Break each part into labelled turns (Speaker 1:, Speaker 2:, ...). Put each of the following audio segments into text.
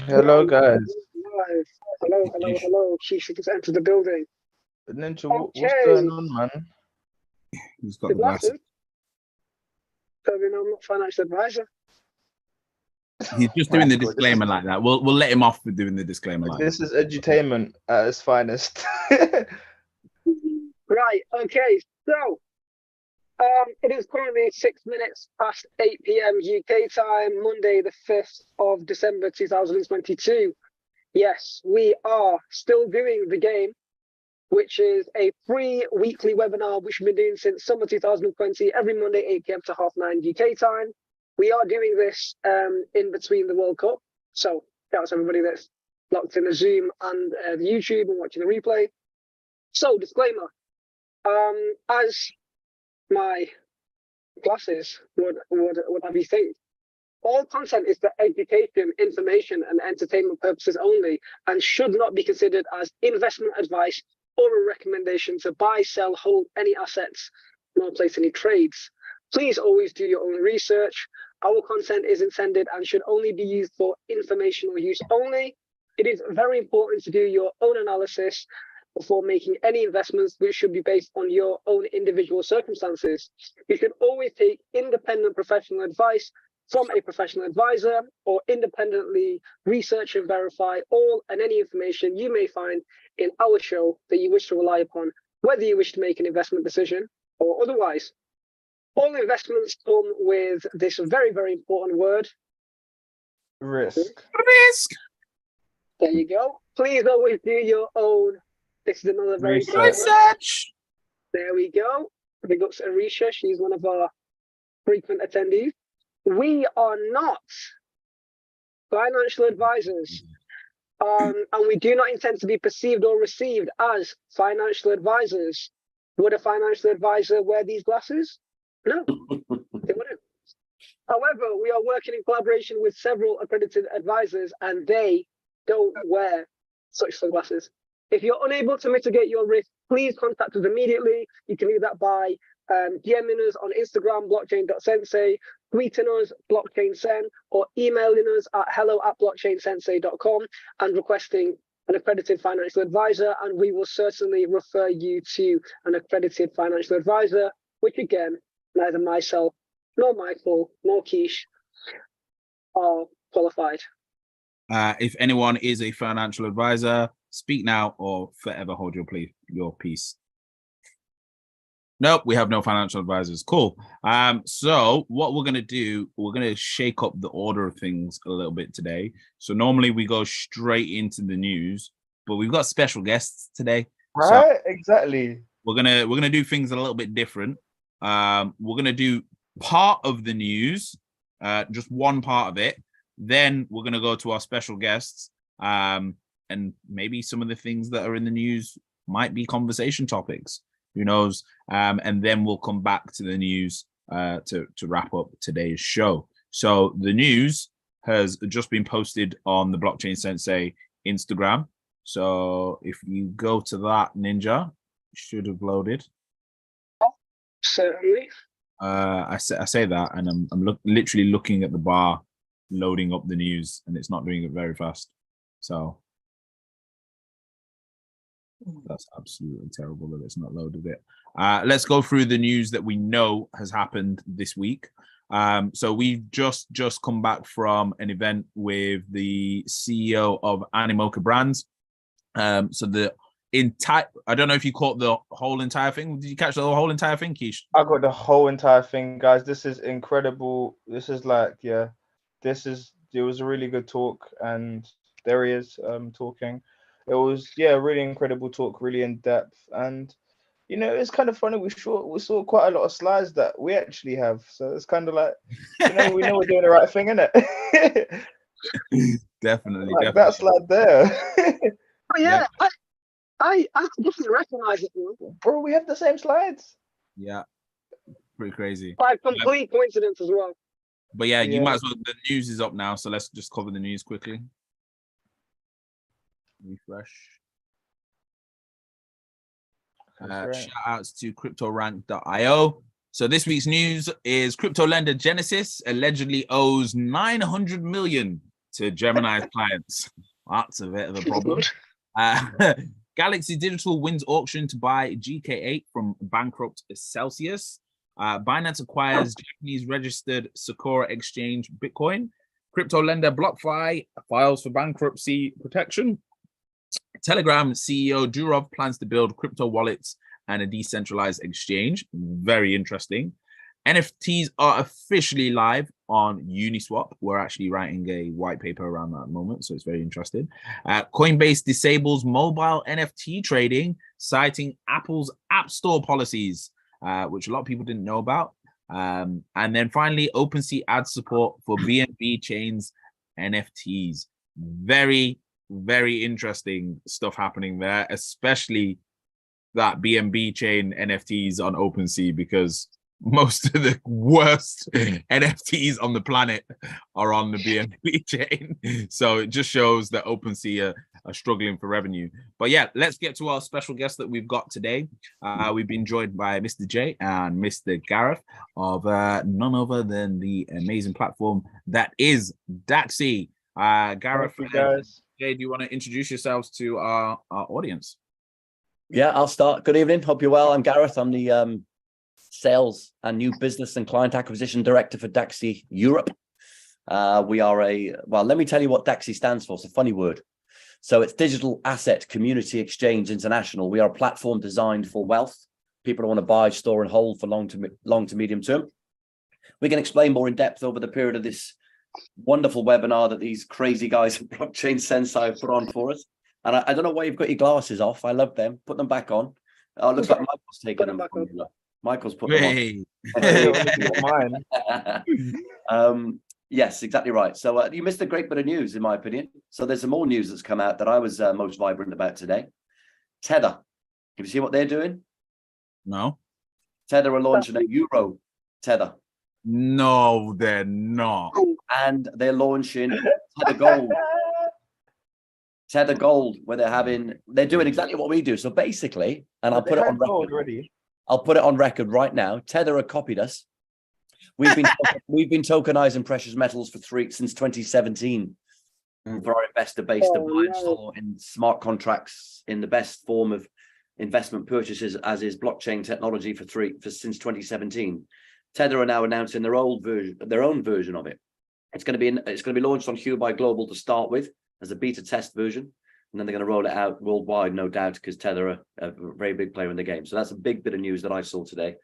Speaker 1: Hello, guys.
Speaker 2: Live. Hello, hello,
Speaker 3: Nish,
Speaker 2: hello. Keisha just entered the building.
Speaker 1: Ninja, what's going
Speaker 2: Okay,
Speaker 1: on, man?
Speaker 3: he's got
Speaker 2: the
Speaker 3: the glasses.
Speaker 2: glasses. So, I'm not financial advisor.
Speaker 3: He's just doing the disclaimer like that. We'll let him off for doing the disclaimer like
Speaker 1: This
Speaker 3: that.
Speaker 1: is edutainment at its finest.
Speaker 2: Right, okay. So, it is currently 6 minutes past 8 p.m. UK time, Monday, the 5th of December 2022. Yes, we are still doing the game, which is a free weekly webinar, which we've been doing since summer 2020, every Monday, 8 p.m. to 9:30 UK time. We are doing this in between the World Cup. So shout out to everybody that's locked in the Zoom and the YouTube and watching the replay. So disclaimer, as my glasses would have you think, all content is for education, information, and entertainment purposes only, and should not be considered as investment advice or a recommendation to buy, sell, hold any assets, nor place any trades. Please always do your own research. Our content is intended and should only be used for informational use only. It is very important to do your own analysis before making any investments, which should be based on your own individual circumstances. You should always take independent professional advice from a professional advisor, or independently research and verify all and any information you may find in our show that you wish to rely upon, whether you wish to make an investment decision or otherwise. All investments come with this very, very important word.
Speaker 1: Risk.
Speaker 3: Risk.
Speaker 2: There you go. Please always do your own. This is another very good word.
Speaker 3: Research.
Speaker 2: There we go. Big ups to Arisha. She's one of our frequent attendees. We are not financial advisors, and we do not intend to be perceived or received as financial advisors. Would a financial advisor wear these glasses? No, they wouldn't. However, we are working in collaboration with several accredited advisors, and they don't wear such sunglasses. If you're unable to mitigate your risk, please contact us immediately. You can do that by DMing us on Instagram, blockchain.sensei, tweeting us, blockchain.sen, or emailing us at hello@blockchainsensei.com and requesting an accredited financial advisor, and we will certainly refer you to an accredited financial advisor, which again, neither myself, nor Michael, nor Keish are qualified.
Speaker 3: If anyone is a financial advisor, speak now or forever hold your peace. Nope, we have no financial advisors. Cool. So what we're going to do, we're going to shake up the order of things a little bit today. So normally we go straight into the news, but we've got special guests today.
Speaker 1: Right? So exactly.
Speaker 3: We're gonna do things a little bit different. We're going to do part of the news, just one part of it. Then we're going to go to our special guests, and maybe some of the things that are in the news might be conversation topics. Who knows? And then we'll come back to the news to wrap up today's show. So the news has just been posted on the Blockchain Sensei Instagram. So if you go to that, Ninja, it should have loaded.
Speaker 2: Certainly.
Speaker 3: I say that, and I'm literally looking at the bar, loading up the news, and it's not doing it very fast. So that's absolutely terrible that it's not loaded it. Let's go through the news that we know has happened this week. So we've just come back from an event with the CEO of Animoca Brands. So the entire, I don't know if you caught the whole entire thing. Did you catch the whole entire thing, Keish?
Speaker 1: I got the whole entire thing, guys. This is incredible. This is like, it was a really good talk, and there he is talking. It was, really incredible talk, really in depth. And, it's kind of funny. We saw quite a lot of slides that we actually have. So it's kind of like, we know we're doing the right thing, innit?
Speaker 3: Definitely.
Speaker 1: Like that slide there.
Speaker 2: Oh, yeah. I definitely recognize it.
Speaker 1: Bro, we have the same slides.
Speaker 3: Yeah. Pretty crazy.
Speaker 2: By complete coincidence as well.
Speaker 3: But you might as well, the news is up now. So let's just cover the news quickly. Refresh. Shout outs to cryptorank.io. So this week's news is crypto lender Genesis allegedly owes $900 million to Gemini's clients. That's a bit of a problem. Galaxy Digital wins auction to buy GK8 from bankrupt Celsius. Binance acquires Japanese registered Sakura Exchange Bitcoin. Crypto lender BlockFi files for bankruptcy protection. Telegram CEO Durov plans to build crypto wallets and a decentralized exchange. Very interesting. NFTs are officially live on Uniswap. We're actually writing a white paper around that moment, so it's very interesting. Coinbase disables mobile NFT trading, citing Apple's App Store policies, which a lot of people didn't know about. And then finally, OpenSea adds support for BNB chains NFTs. Very, very interesting stuff happening there, especially that BNB chain NFTs on OpenSea, because most of the worst NFTs on the planet are on the BNB chain. So it just shows that OpenSea are struggling for revenue. But yeah, let's get to our special guest that we've got today. We've been joined by Mr. J and Mr. Gareth of none other than the amazing platform that is Daxci. Gareth,
Speaker 1: guys.
Speaker 3: Jay, do you want to introduce yourselves to our audience?
Speaker 4: Yeah, I'll start. Good evening. Hope you're well. I'm Gareth. I'm the Sales and New Business and Client Acquisition Director for Daxci Europe. We are let me tell you what Daxci stands for. It's a funny word. So it's Digital Asset Community Exchange International. We are a platform designed for wealth. People who want to buy, store, and hold for long to medium term. We can explain more in depth over the period of this wonderful webinar that these crazy guys at Blockchain Sensei have put on for us. And I don't know why you've got your glasses off. I love them. Put them back on. Oh, it looks like Michael's taking them back on. Michael's put them on. Yes, exactly right. So you missed a great bit of news, in my opinion. So there's some more news that's come out that I was most vibrant about today. Tether. Have you seen what they're doing?
Speaker 3: No.
Speaker 4: Tether are launching a Euro Tether.
Speaker 3: No, they're not.
Speaker 4: And they're launching Tether Gold. Tether Gold, where they're doing exactly what we do. So basically, and I'll put it on record already. I'll put it on record right now. Tether have copied us. We've been tokenizing precious metals since 2017 for our investor base to buy and store in smart contracts in the best form of investment purchases, as is blockchain technology since 2017. Tether are now announcing their own version of it. It's going to be launched on Hubai Global to start with as a beta test version, and then they're going to roll it out worldwide, no doubt, because Tether are a very big player in the game. So that's a big bit of news that I saw today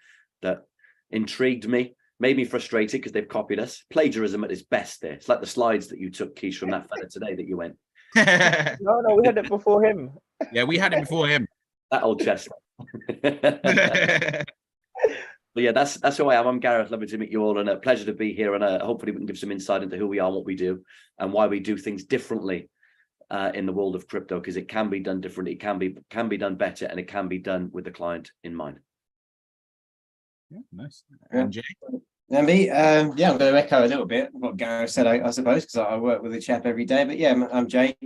Speaker 4: that intrigued me, made me frustrated because they've copied us. Plagiarism at its best there. It's like the slides that you took, Keish, from that fella today that you went.
Speaker 1: No, we had it before him.
Speaker 3: Yeah, we had it before him.
Speaker 4: That old chestnut. But yeah, that's who I am. I'm Gareth. Lovely to meet you all, and a pleasure to be here. And hopefully we can give some insight into who we are and what we do and why we do things differently in the world of crypto, because it can be done differently, it can be done better, and it can be done with the client in mind.
Speaker 3: Yeah, nice. And Jay?
Speaker 5: And me, I'm going to echo a little bit what Gareth said, I suppose, because I work with a chap every day. But yeah, I'm Jay.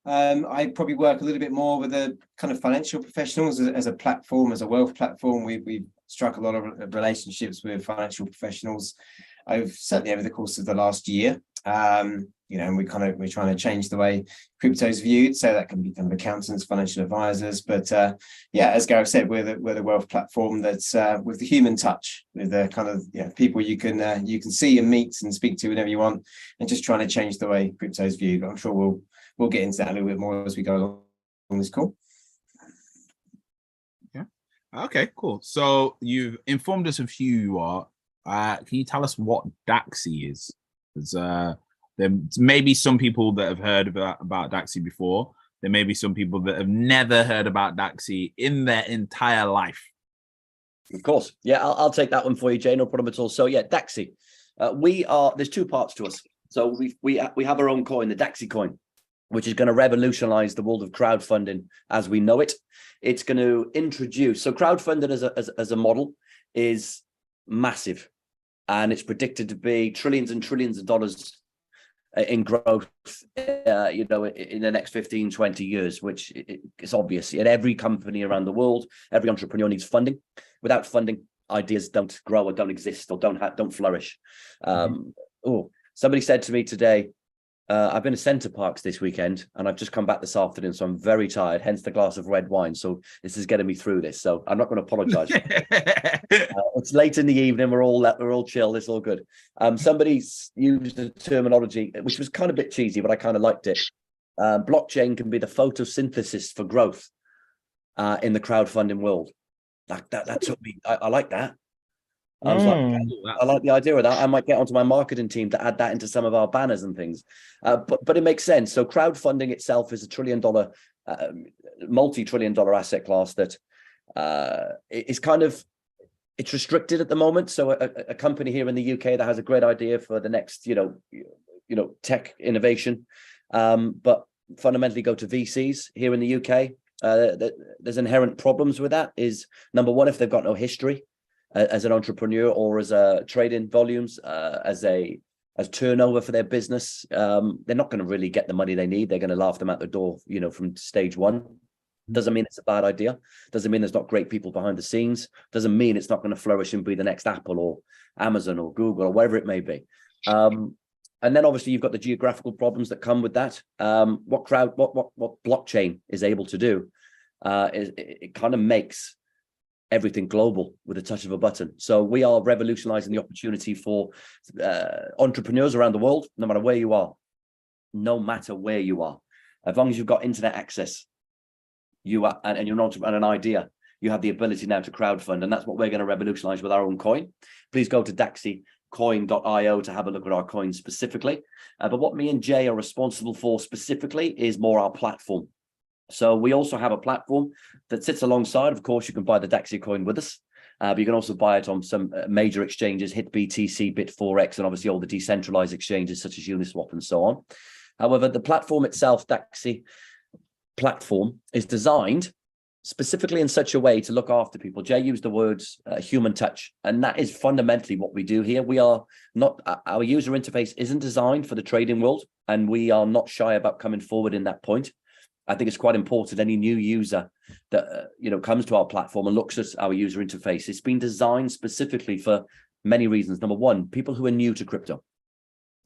Speaker 5: I probably work a little bit more with the kind of financial professionals as a platform, as a wealth platform. We've struck a lot of relationships with financial professionals certainly over the course of the last year. And we're trying to change the way crypto is viewed. So that can be kind of accountants, financial advisors. But as Gareth said, we're the wealth platform that's with the human touch, with the kind of people you can see and meet and speak to whenever you want, and just trying to change the way crypto is viewed. But I'm sure we'll get into that a little bit more as we go along this call.
Speaker 3: Yeah. Okay, cool. So you've informed us of who you are. Can you tell us what Daxci is? There may be some people that have heard about Daxci before. There may be some people that have never heard about Daxci in their entire life.
Speaker 4: Of course. Yeah, I'll take that one for you, Jay. No problem at all. So yeah, Daxci. There's two parts to us. So we have our own coin, the Daxci coin, which is going to revolutionize the world of crowdfunding as we know it. It's going to introduce, so crowdfunding as a model is massive, and it's predicted to be trillions and trillions of dollars in growth, in the next 15, 20 years, which is obvious. In every company around the world, every entrepreneur needs funding. Without funding, ideas don't grow or don't exist or don't flourish. Somebody said to me today, I've been to Center Parks this weekend, and I've just come back this afternoon, so I'm very tired. Hence the glass of red wine. So this is getting me through this. So I'm not going to apologise. It's late in the evening. We're all chill. It's all good. Somebody used the terminology, which was kind of a bit cheesy, but I kind of liked it. Blockchain can be the photosynthesis for growth in the crowdfunding world. That took me. I like that. I was like, I like the idea of that. I might get onto my marketing team to add that into some of our banners and things. But it makes sense. So crowdfunding itself is a trillion-dollar, multi-trillion-dollar asset class that is kind of, it's restricted at the moment. So a company here in the UK that has a great idea for the next, tech innovation, but fundamentally go to VCs here in the UK. There's inherent problems with that. Is number one, if they've got no history as an entrepreneur or as trading volumes, as turnover for their business, they're not going to really get the money they need. They're going to laugh them out the door, from stage one. Doesn't mean it's a bad idea. Doesn't mean there's not great people behind the scenes. Doesn't mean it's not going to flourish and be the next Apple or Amazon or Google or whatever it may be. And then obviously you've got the geographical problems that come with that. What blockchain is able to do is it kind of makes everything global with a touch of a button. So we are revolutionizing the opportunity for entrepreneurs around the world, no matter where you are, as long as you've got internet access, you are, and you're not an idea, you have the ability now to crowdfund, and that's what we're going to revolutionize with our own coin. Please go to daxcicoin.io to have a look at our coin specifically. But what me and Jay are responsible for specifically is more our platform. So we also have a platform that sits alongside. Of course, you can buy the Daxci coin with us, but you can also buy it on some major exchanges, HitBTC, Bit4X, and obviously all the decentralized exchanges such as Uniswap and so on. However, the platform itself, Daxci platform, is designed specifically in such a way to look after people. Jay used the words human touch, and that is fundamentally what we do here. We are not, our user interface isn't designed for the trading world, and we are not shy about coming forward in that point. I think it's quite important. Any new user that comes to our platform and looks at our user interface, it's been designed specifically for many reasons. Number one, people who are new to crypto.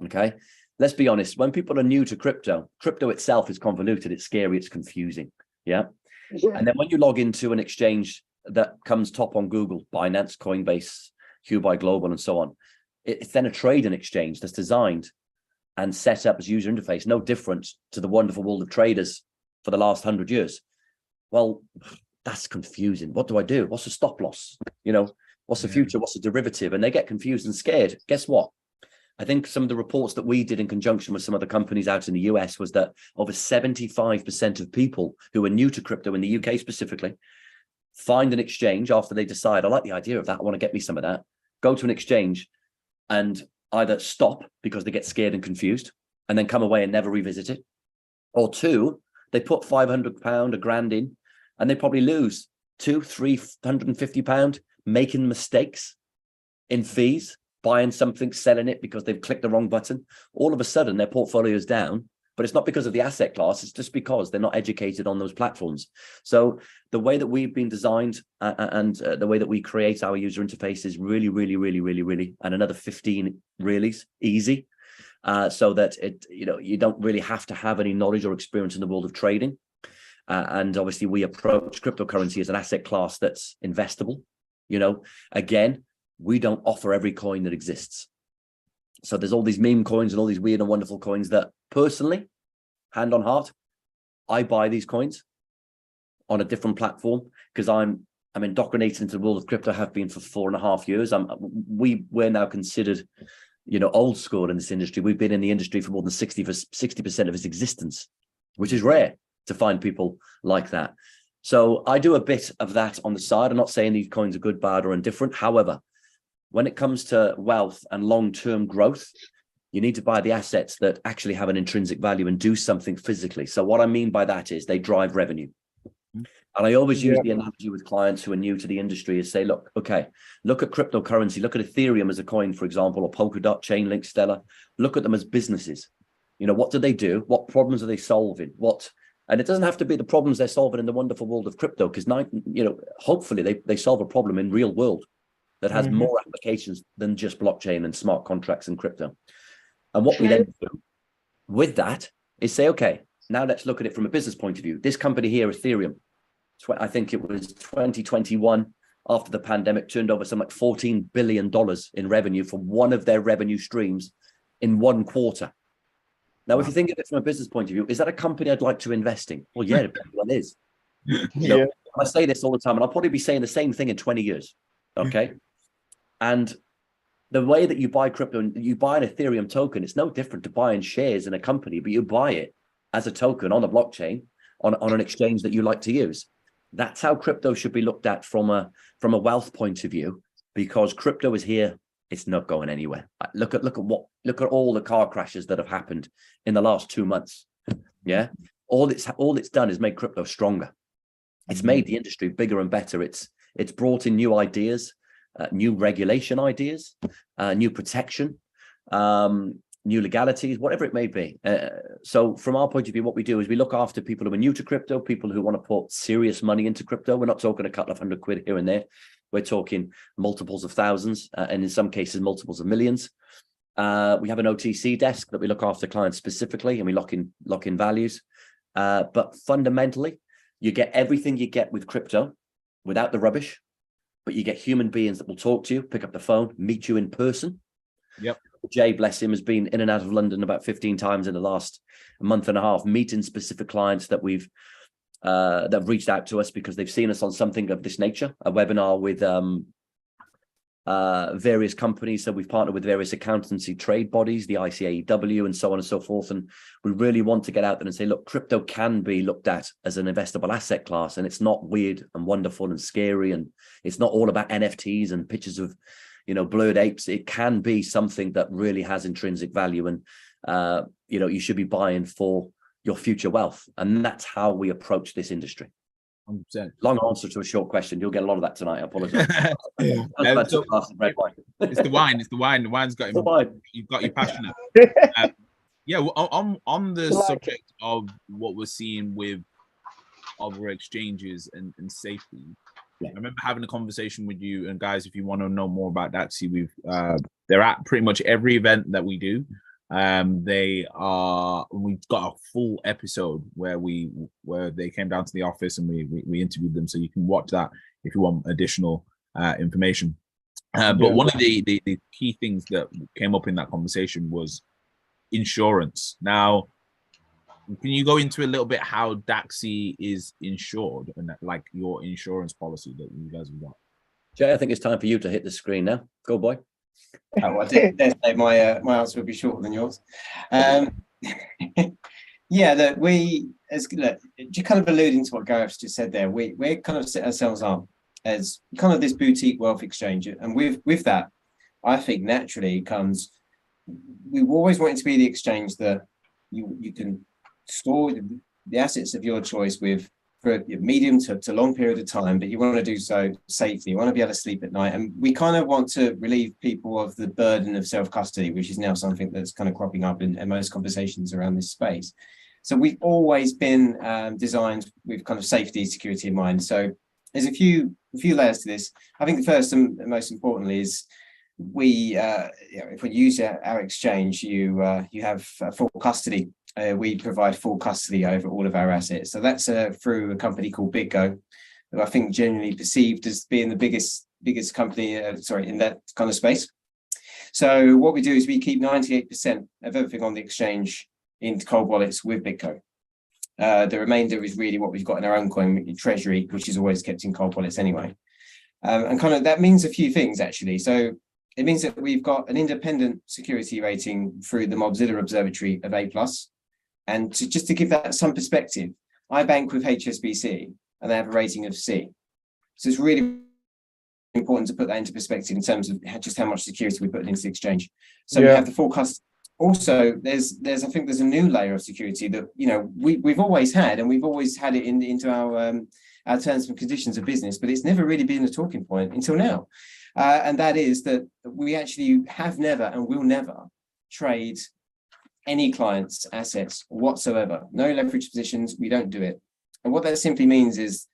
Speaker 4: Okay, let's be honest. When people are new to crypto itself is convoluted. It's scary. It's confusing. Yeah. And then when you log into an exchange that comes top on Google, Binance, Coinbase, Hubai Global, and so on, it's then a trading exchange that's designed and set up as user interface, no different to the wonderful world of traders for the last 100 years. Well, that's confusing. What do I do? What's the stop loss? What's the future? What's the derivative? And they get confused and scared. Guess what? I think some of the reports that we did in conjunction with some of the companies out in the US was that over 75% of people who are new to crypto in the UK specifically find an exchange after they decide, I like the idea of that, I want to get me some of that, go to an exchange and either stop because they get scared and confused and then come away and never revisit it. Or two, they put £500, £1,000 in, and they probably lose £200-350 making mistakes in fees, buying something, selling it because they've clicked the wrong button. All of a sudden, their portfolio is down, but it's not because of the asset class. It's just because they're not educated on those platforms. So the way that we've been designed and the way that we create our user interface is really, really, really, really, really, and another 15 reallys, easy. So that you don't really have to have any knowledge or experience in the world of trading. And obviously we approach cryptocurrency as an asset class that's investable. Again, we don't offer every coin that exists. So there's all these meme coins and all these weird and wonderful coins that personally, hand on heart, I buy these coins on a different platform because I'm indoctrinated into the world of crypto, have been for 4.5 years. We're now considered old school in this industry. We've been in the industry for more than 60% of its existence, which is rare to find people like that. So I do a bit of that on the side. I'm not saying these coins are good, bad, or indifferent. However, when it comes to wealth and long-term growth, you need to buy the assets that actually have an intrinsic value and do something physically. So what I mean by that is they drive revenue. And I always use the analogy with clients who are new to the industry is say, look at cryptocurrency, look at Ethereum as a coin, for example, or Polkadot, Chainlink, Stellar. Look at them as businesses. What do they do? What problems are they solving? And it doesn't have to be the problems they're solving in the wonderful world of crypto, because hopefully they solve a problem in real world that has more applications than just blockchain and smart contracts and crypto. And what we then do with that is say, okay, now let's look at it from a business point of view. This company here, Ethereum, I think it was 2021, after the pandemic, turned over something like $14 billion in revenue for one of their revenue streams in one quarter. Now, if you think of it from a business point of view, is that a company I'd like to invest in? Well, yeah, it is.
Speaker 1: Yeah.
Speaker 4: I say this all the time, and I'll probably be saying the same thing in 20 years. Okay. And the way that you buy crypto, you buy an Ethereum token, it's no different to buying shares in a company, but you buy it as a token on the blockchain on an exchange that you like to use. That's how crypto should be looked at from a wealth point of view, because crypto is here. It's not going anywhere. Look at all the car crashes that have happened in the last 2 months. Yeah. All it's done is make crypto stronger. It's made the industry bigger and better. It's brought in new ideas, new regulation ideas, new protection, new legalities, whatever it may be. So from our point of view, what we do is we look after people who are new to crypto, people who want to put serious money into crypto. We're not talking a couple of £100 here and there. We're talking multiples of thousands, and in some cases, multiples of millions. We have an OTC desk that we look after clients specifically, and we lock in values. But fundamentally, you get everything you get with crypto without the rubbish, but you get human beings that will talk to you, pick up the phone, meet you in person.
Speaker 3: Yep.
Speaker 4: Jay, bless him, has been in and out of London about 15 times in the last month and a half, meeting specific clients that that have reached out to us because they've seen us on something of this nature, a webinar with various companies. So we've partnered with various accountancy trade bodies, the ICAEW and so on and so forth. And we really want to get out there and say, look, crypto can be looked at as an investable asset class, and it's not weird and wonderful and scary. And it's not all about NFTs and pictures of, blurred apes. It can be something that really has intrinsic value. And, you should be buying for your future wealth. And that's how we approach this industry.
Speaker 3: 100%.
Speaker 4: Long answer to a short question. You'll get a lot of that tonight. I apologize.
Speaker 3: It's the wine. It's the wine. The wine's got him. You've got you passionate. On the subject of what we're seeing with other exchanges and safety. Yeah. I remember having a conversation with you, and guys, if you want to know more about Daxci, they're at pretty much every event that we do. We've got a full episode where they came down to the office and we interviewed them, so you can watch that if you want additional information. But one of the key things that came up in that conversation was insurance. Now, can you go into a little bit how Daxci is insured and like your insurance policy that you guys have got?
Speaker 4: Jay, I think it's time for you to hit the screen now. Go, boy.
Speaker 5: I did say my answer would be shorter than yours. Look, just kind of alluding to what Gareth just said there, we kind of set ourselves up as kind of this boutique wealth exchange, and with that, I think naturally comes, we've always wanted to be the exchange that you can store the assets of your choice with for a medium to long period of time, but you want to do so safely. You want to be able to sleep at night. And we kind of want to relieve people of the burden of self-custody, which is now something that's kind of cropping up in most conversations around this space. So we've always been designed with kind of safety, security in mind. So there's a few layers to this. I think the first and most importantly is if we use our exchange, you have full custody. We provide full custody over all of our assets. So that's through a company called BitGo, who I think generally perceived as being the biggest company, in that kind of space. So what we do is we keep 98% of everything on the exchange in cold wallets with BitGo. The remainder is really what we've got in our own coin treasury, which is always kept in cold wallets anyway. And kind of that means a few things actually. So it means that we've got an independent security rating through the Mobzilla Observatory of A+. And just to give that some perspective, I bank with HSBC and they have a rating of C. So it's really important to put that into perspective in terms of just how much security we put into the exchange. So we have the full custody. Also, there's I think there's a new layer of security that we've always had, and we've always had it into our terms and conditions of business, but it's never really been a talking point until now. And that is that we actually have never and will never trade any client's assets whatsoever. No leverage positions, we don't do it. And what that simply means is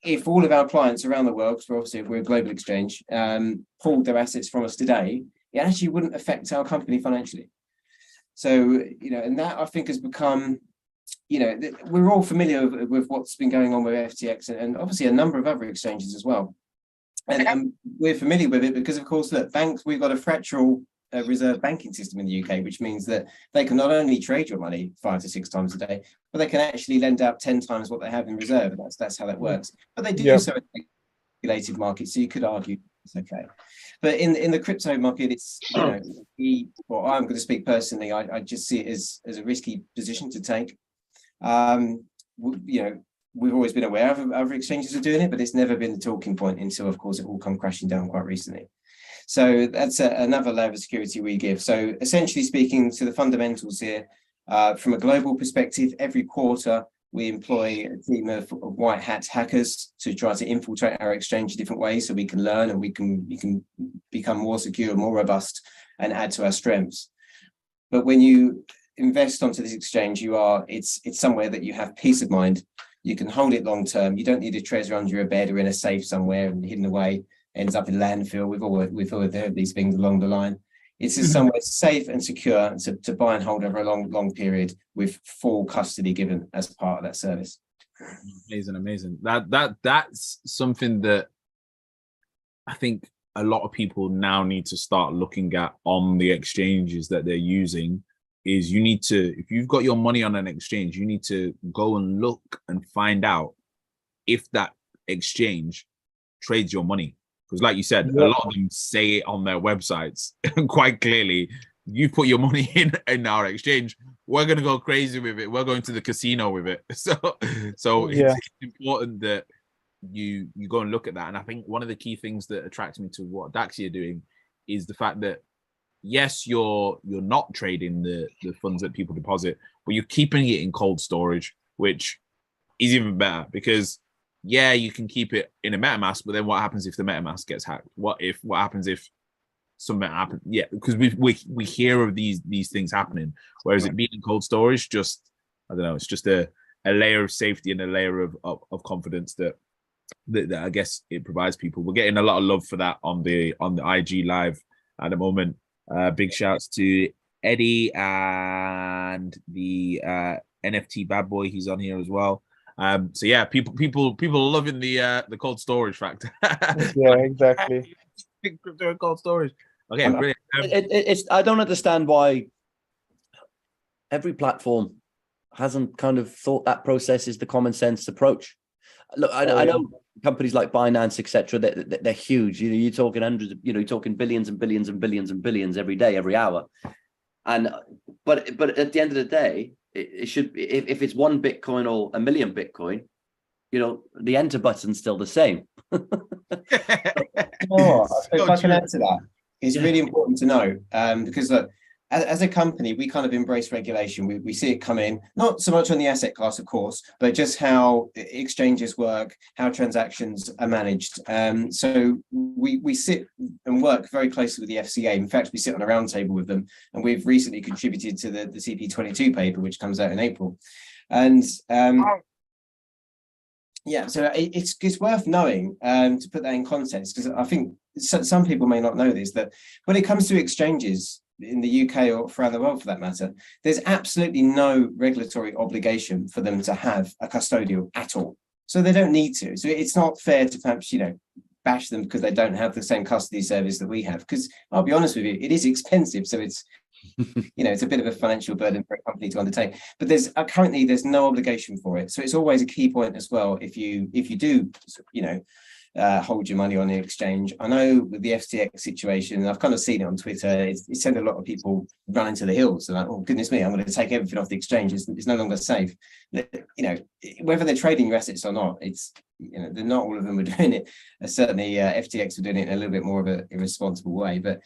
Speaker 5: if all of our clients around the world, because obviously we're a global exchange, pulled their assets from us today, it actually wouldn't affect our company financially. So, and that I think has become, we're all familiar with what's been going on with FTX and obviously a number of other exchanges as well. And we're familiar with it because, of course, look, banks, we've got a fractional reserve banking system in the UK, which means that they can not only trade your money 5 to 6 times a day, but they can actually lend out 10 times what they have in reserve. And that's how that works. But they do so in a regulated market, so you could argue it's okay. But in the crypto market, it's, I'm going to speak personally, I just see it as a risky position to take. We've always been aware of other exchanges are doing it, but it's never been the talking point until, of course, it all come crashing down quite recently. So that's another layer of security we give. So essentially speaking to the fundamentals here, from a global perspective, every quarter we employ a team of white hat hackers to try to infiltrate our exchange in different ways so we can learn and we can become more secure, more robust, and add to our strengths. But when you invest onto this exchange, it's somewhere that you have peace of mind. You can hold it long term. You don't need a treasure under your bed or in a safe somewhere and hidden away, ends up in landfill. We've all heard these things along the line. It's just somewhere safe and secure to buy and hold over a long period with full custody given as part of that service.
Speaker 3: Amazing. That's something that I think a lot of people now need to start looking at on the exchanges that they're using. Is you need to, if you've got your money on an exchange, you need to go and look and find out if that exchange trades your money. Because like you said, a lot of them say it on their websites quite clearly, you put your money in our exchange, we're going to go crazy with it. We're going to the casino with it. So it's important that you go and look at that. And I think one of the key things that attracts me to what Daxci are doing is the fact that, yes, you're not trading the funds that people deposit, but you're keeping it in cold storage, which is even better because, yeah, you can keep it in a MetaMask, but then what happens if the MetaMask gets hacked? What happens if something happens? Yeah, because we hear of these things happening, whereas it being in cold storage, just, I don't know, it's just a layer of safety and a layer of confidence that I guess it provides people. We're getting a lot of love for that on the IG live at the moment. Big shouts to Eddie and the NFT bad boy. He's on here as well. So yeah, people are loving the cold storage factor.
Speaker 1: Yeah, exactly.
Speaker 3: Big crypto and cold storage. Okay, brilliant.
Speaker 4: It's I don't understand why every platform hasn't kind of thought that process is the common sense approach. Look, I know companies like Binance, etc. They're huge. You're talking hundreds. You're talking billions and billions and billions and billions every day, every hour. But at the end of the day, it should be, if it's 1 Bitcoin or 1 million Bitcoin, the enter button's still the same.
Speaker 5: If I can add to that, it's really important to know because look, as a company, we kind of embrace regulation. We see it come in, not so much on the asset class, of course, but just how exchanges work, how transactions are managed. So we sit and work very closely with the FCA. In fact, we sit on a roundtable with them, and we've recently contributed to the CP22 paper, which comes out in April. And so it's worth knowing to put that in context, because I think some people may not know this, that when it comes to exchanges, in the UK or around the world for that matter, there's absolutely no regulatory obligation for them to have a custodial at all. So they don't need to. So it's not fair to perhaps, bash them because they don't have the same custody service that we have. Because I'll be honest with you, it is expensive. So it's, it's a bit of a financial burden for a company to undertake. But there's no obligation for it. So it's always a key point as well. If you do, hold your money on the exchange. I know with the FTX situation, and I've kind of seen it on Twitter, it sent a lot of people running to the hills. They're like, oh, goodness me, I'm going to take everything off the exchange. It's no longer safe. Whether they're trading your assets or not, it's, they're not all of them are doing it. Certainly FTX are doing it in a little bit more of a irresponsible way. But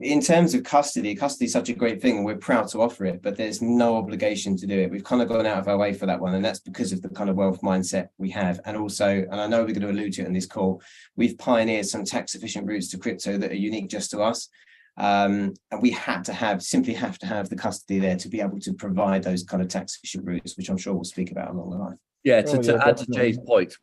Speaker 5: in terms of custody is such a great thing, and we're proud to offer it, but there's no obligation to do it. We've kind of gone out of our way for that one, and that's because of the kind of wealth mindset we have. And also, and I know we're going to allude to it in this call, we've pioneered some tax efficient routes to crypto that are unique just to us. And we simply have to have the custody there to be able to provide those kind of tax efficient routes, which I'm sure we'll speak about along the line.
Speaker 4: Yeah, to add to Jay's point,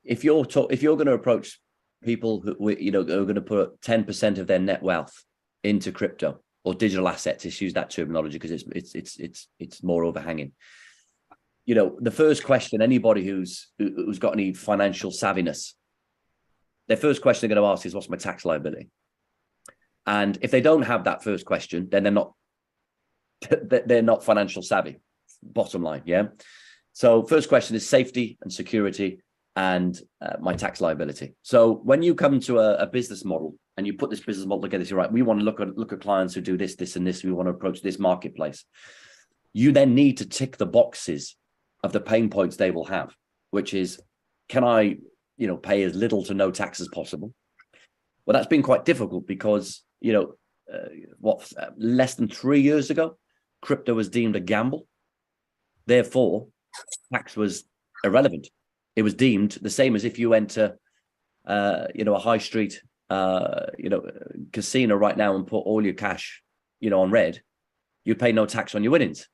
Speaker 4: if you're going to approach people who are going to put 10% of their net wealth into crypto, or digital assets. Let's use that terminology because it's more overhanging. You know, the first question, anybody who's got any financial savviness, their first question they're going to ask is, what's my tax liability? And if they don't have that first question, then they're not financial savvy, bottom line. Yeah. So first question is safety and security and my tax liability. So when you come to a business model and you put this business model together, you're right, we want to look at clients who do this, this, and this. We want to approach this marketplace. You then need to tick the boxes of the pain points they will have, which is, can I, pay as little to no tax as possible? Well, that's been quite difficult because, less than 3 years ago, crypto was deemed a gamble. Therefore, tax was irrelevant. It was deemed the same as if you went to, a high street, casino right now and put all your cash, on red, you pay no tax on your winnings.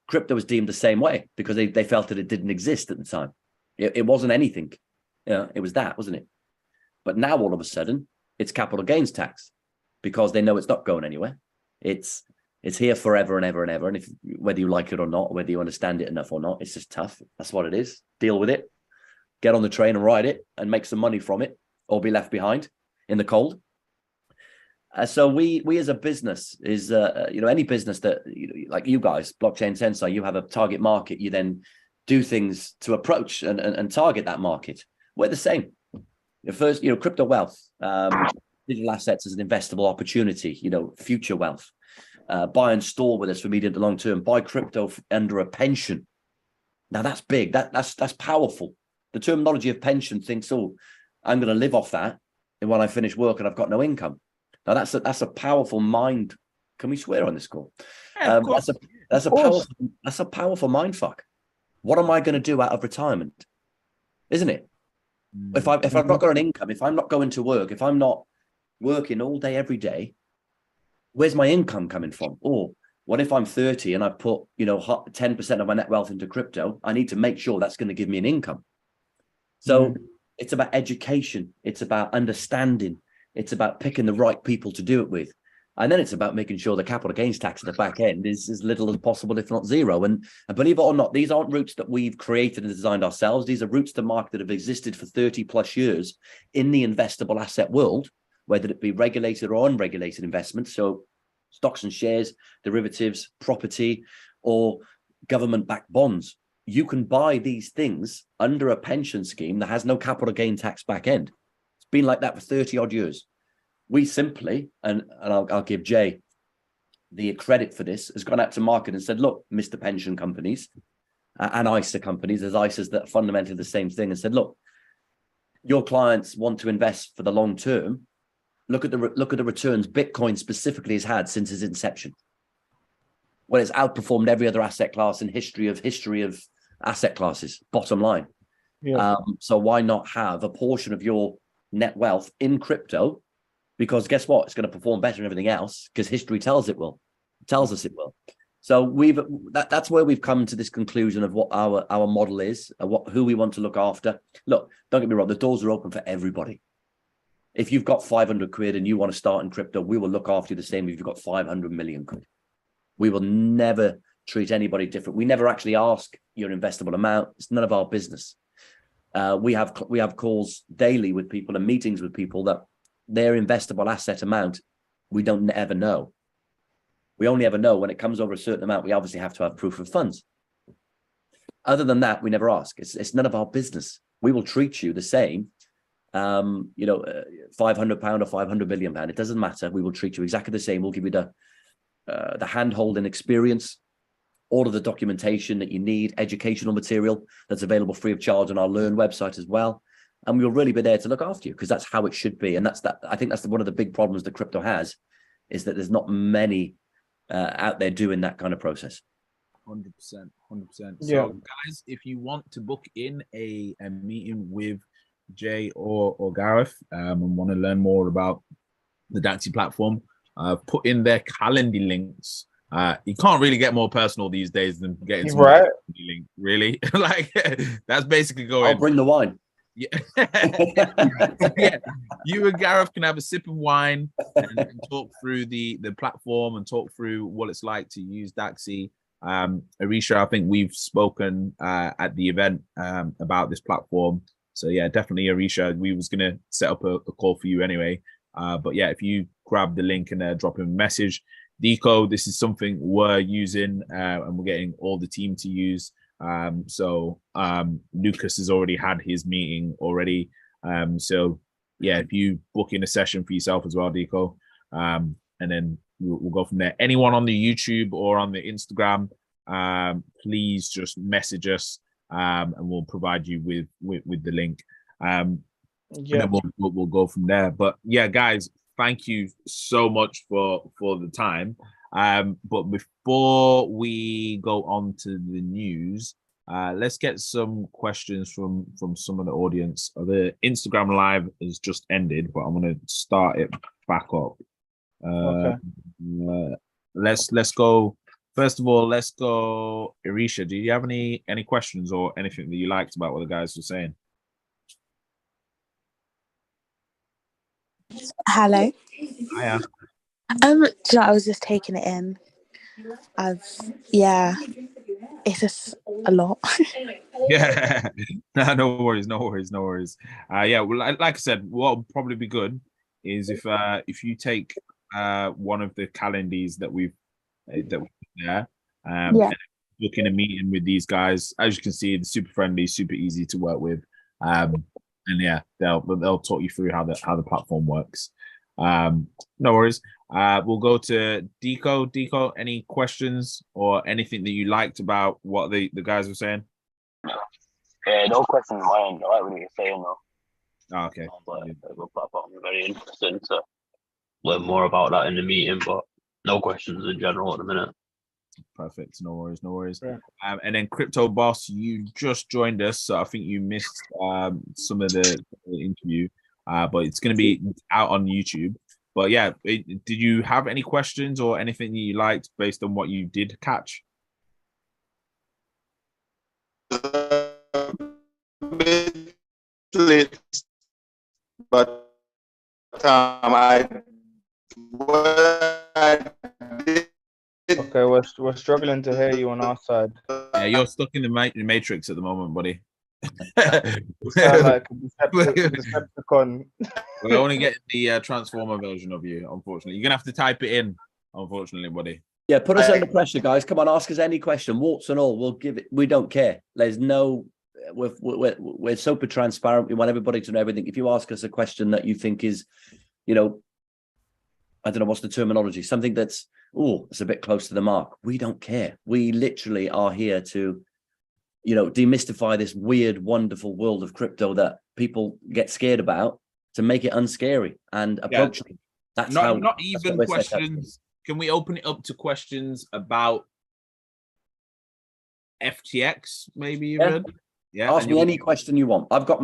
Speaker 4: Crypto was deemed the same way because they felt that it didn't exist at the time. It wasn't anything. It was that, wasn't it? But now all of a sudden, it's capital gains tax because they know it's not going anywhere. It's here forever and ever and ever. And if whether you like it or not, whether you understand it enough or not, it's just tough. That's what it is. Deal with it. Get on the train and ride it and make some money from it, or be left behind in the cold. So we as a business is, any business that, like you guys, Blockchain Sensei, you have a target market. You then do things to approach and target that market. We're the same. First, crypto wealth, digital assets as an investable opportunity, future wealth. Buy and store with us for medium to long term. Buy crypto under a pension. Now that's big. That's powerful. The terminology of pension thinks, oh, I'm going to live off that, and when I finish work and I've got no income. Now that's a powerful mind. Can we swear on this call?
Speaker 3: Yeah,
Speaker 4: that's a powerful mind fuck. What am I going to do out of retirement? Isn't it? If I've not got an income, if I'm not going to work, if I'm not working all day every day, where's my income coming from? Or what if I'm 30 and I put 10% of my net wealth into crypto? I need to make sure that's going to give me an income. So it's about education. It's about understanding. It's about picking the right people to do it with. And then it's about making sure the capital gains tax at the back end is as little as possible, if not zero. And believe it or not, these aren't routes that we've created and designed ourselves. These are routes to market that have existed for 30 plus years in the investable asset world, whether it be regulated or unregulated investments. So stocks and shares, derivatives, property, or government-backed bonds. You can buy these things under a pension scheme that has no capital gain tax back end. It's been like that for 30 odd years. We simply, and I'll give Jay the credit for this, has gone out to market and said, look, Mr. Pension companies and ISA companies, there's ISAs that are fundamentally the same thing, and said, look, your clients want to invest for the long term. Look at the returns Bitcoin specifically has had since its inception. Well, it's outperformed every other asset class in history of asset classes, bottom line. Yeah. So why not have a portion of your net wealth in crypto? Because guess what? It's going to perform better than everything else because history tells us it will. So that's where we've come to this conclusion of what our model is, who we want to look after. Look, don't get me wrong, the doors are open for everybody. If you've got 500 quid and you want to start in crypto, we will look after you the same if you've got 500 million quid. We will never treat anybody different. We never actually ask your investable amount. It's none of our business. We have calls daily with people and meetings with people that their investable asset amount, we don't ever know. We only ever know when it comes over a certain amount, we obviously have to have proof of funds. Other than that, we never ask. It's none of our business. We will treat you the same, £500 or 500 million pound. It doesn't matter. We will treat you exactly the same. We'll give you the hand-holding experience, all of the documentation that you need, educational material that's available free of charge on our Learn website as well. And we'll really be there to look after you because that's how it should be. And I think that's one of the big problems that crypto has, is that there's not many out there doing that kind of process.
Speaker 3: 100%.
Speaker 1: Yeah.
Speaker 3: So guys, if you want to book in a meeting with Jay or Gareth and want to learn more about the Daxci platform, put in their calendar links. You can't really get more personal these days than getting some
Speaker 1: right.
Speaker 3: link, really. Like that's basically going.
Speaker 4: I'll bring the wine.
Speaker 3: Yeah. Yeah. You and Gareth can have a sip of wine and talk through the platform and talk through what it's like to use Daxci. Arisha, I think we've spoken at the event about this platform. So yeah, definitely Arisha, we was gonna set up a call for you anyway. But yeah, if you grab the link and drop him a message. Deco, this is something we're using and we're getting all the team to use. So Lucas has already had his meeting already. So yeah, if you book in a session for yourself as well, Deco, and then we'll go from there. Anyone on the YouTube or on the Instagram, please just message us and we'll provide you with the link. Yeah, and then we'll go from there. But yeah, guys, thank you so much for the time. But before we go on to the news, let's get some questions from some of the audience. The Instagram live has just ended, but I'm going to start it back up.
Speaker 1: Okay.
Speaker 3: Let's go. First of all, let's go. Arisha, do you have any questions or anything that you liked about what the guys were saying?
Speaker 6: Hello.
Speaker 3: Hiya.
Speaker 6: I was just taking it in. It's just a lot.
Speaker 3: Yeah. No worries. Yeah, well, like I said, what would probably be good is if you take one of the calendars that we've there, and look in a meeting with these guys. As you can see, it's super friendly, super easy to work with. And yeah, they'll talk you through how the platform works. No worries. We'll go to Deco. Deco, any questions or anything that you liked about what the guys were saying?
Speaker 7: Yeah, no questions mine. I like what you're saying though.
Speaker 3: Oh, okay.
Speaker 7: Very interesting to learn more about that in the meeting, but no questions in general at the minute.
Speaker 3: Perfect. No worries. Yeah. And then Crypto Boss, you just joined us, so I think you missed some of the interview, but it's going to be out on YouTube. But yeah, did you have any questions or anything that you liked based on what you did catch?
Speaker 1: But okay, we're struggling to hear you on our side.
Speaker 3: Yeah, you're stuck in the matrix at the moment, buddy.
Speaker 1: You sound like a Decepticon.
Speaker 3: We're only getting the Transformer version of you, unfortunately. You're gonna have to type it in, unfortunately, buddy.
Speaker 4: Yeah, put us under pressure, guys. Come on, ask us any question, warts and all. We'll give it. We don't care. There's no. We're super transparent. We want everybody to know everything. If you ask us a question that you think is, I don't know what's the terminology, something that's it's a bit close to the mark. We don't care. We literally are here to, demystify this weird, wonderful world of crypto that people get scared about, to make it unscary and approachable. That's
Speaker 3: not even questions. Can we open it up to questions about FTX? Maybe even. Yeah.
Speaker 4: Ask me any question you want. I've got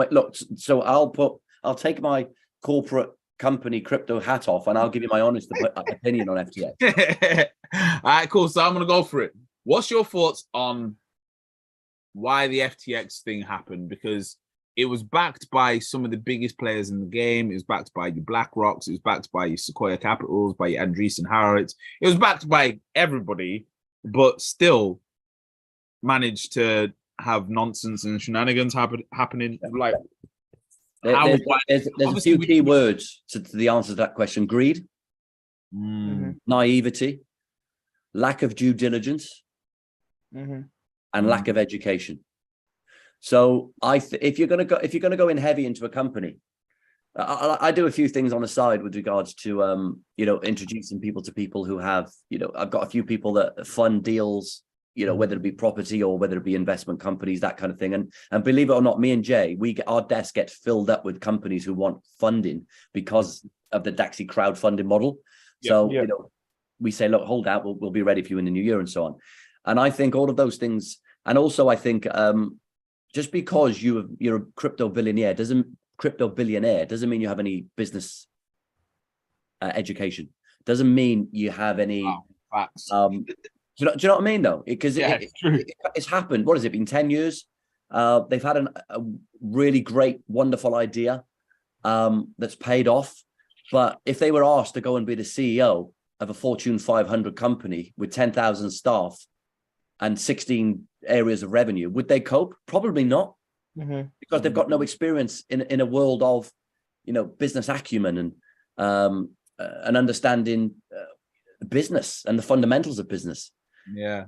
Speaker 4: so I'll take my corporate company crypto hat off and I'll give you my honest opinion on FTX.
Speaker 3: All right, cool. So I'm going to go for it. What's your thoughts on why the FTX thing happened? Because it was backed by some of the biggest players in the game. It was backed by your BlackRocks. It was backed by your Sequoia Capitals, by your Andreessen Horowitz. It was backed by everybody, but still managed to have nonsense and shenanigans happening. Like,
Speaker 4: there's a few key words to the answer to that question: greed, naivety, lack of due diligence, and lack of education. So if you're going to go in heavy into a company, I do a few things on the side with regards to introducing people to people who have, I've got a few people that fund deals, whether it be property or whether it be investment companies, that kind of thing. And believe it or not, me and Jay, our desk gets filled up with companies who want funding because of the Daxci crowdfunding model. We say, look, hold out, we'll be ready for you in the new year and so on. And I think all of those things, and also I think just because you're a crypto billionaire doesn't mean you have any business education. Doesn't mean you have any.
Speaker 3: Facts.
Speaker 4: Do you know what I mean, though? Because it's happened. What has it been? 10 years They've had a really great, wonderful idea that's paid off. But if they were asked to go and be the CEO of a Fortune 500 company with 10,000 staff and 16 areas of revenue, would they cope? Probably not, because they've got no experience in a world of, business acumen and understanding business and the fundamentals of business.
Speaker 3: Yeah.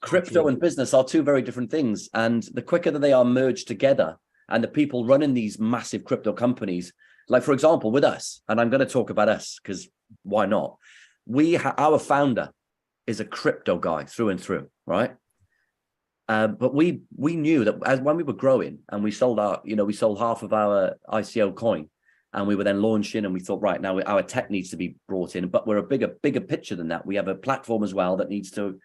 Speaker 4: Crypto and business are two very different things. And the quicker that they are merged together, and the people running these massive crypto companies, like, for example, with us, and I'm going to talk about us because why not? Our founder is a crypto guy through and through, right? But we knew that when we were growing and we sold half of our ICO coin, and we were then launching, and we thought, right, now our tech needs to be brought in, but we're a bigger picture than that. We have a platform as well that needs to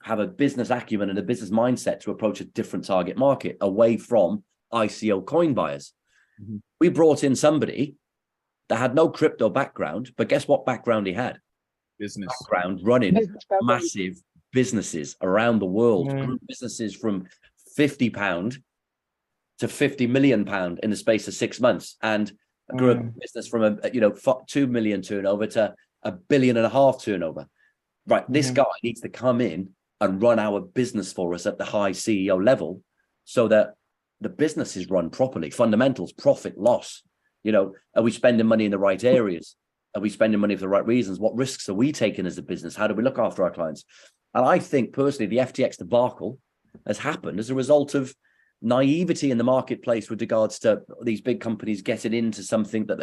Speaker 4: have a business acumen and a business mindset to approach a different target market away from ICO coin buyers. We brought in somebody that had no crypto background, but guess what background he had?
Speaker 3: Business
Speaker 4: background running massive businesses around the world, grew businesses from £50 to £50 million in the space of 6 months, and grew a business from a 2 million turnover to $1.5 billion turnover. Right, this guy needs to come in and run our business for us at the high CEO level, so that the business is run properly. Fundamentals, profit, loss. Are we spending money in the right areas? Are we spending money for the right reasons? What risks are we taking as a business? How do we look after our clients? And I think personally, the FTX debacle has happened as a result of naivety in the marketplace with regards to these big companies getting into something that,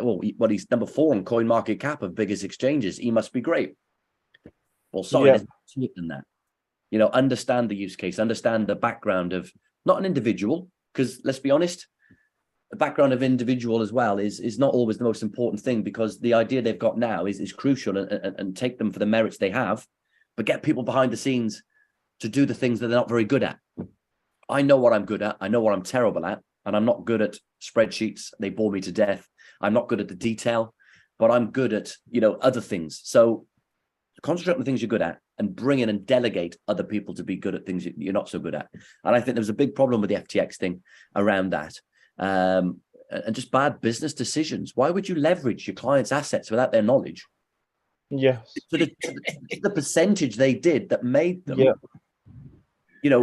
Speaker 4: he's number 4 on coin market cap of biggest exchanges. He must be great. Well, sorry, there's more to it than that. Understand the use case, understand the background of not an individual, because let's be honest, the background of individual as well is not always the most important thing, because the idea they've got now is crucial, and take them for the merits they have, but get people behind the scenes to do the things that they're not very good at. I know what I'm good at. I know what I'm terrible at. And I'm not good at spreadsheets. They bore me to death. I'm not good at the detail, but I'm good at, other things. So concentrate on the things you're good at and bring in and delegate other people to be good at things you're not so good at. And I think there was a big problem with the FTX thing around that. And just bad business decisions. Why would you leverage your clients' assets without their knowledge?
Speaker 1: Yes.
Speaker 4: To the percentage they did that made them,
Speaker 3: it's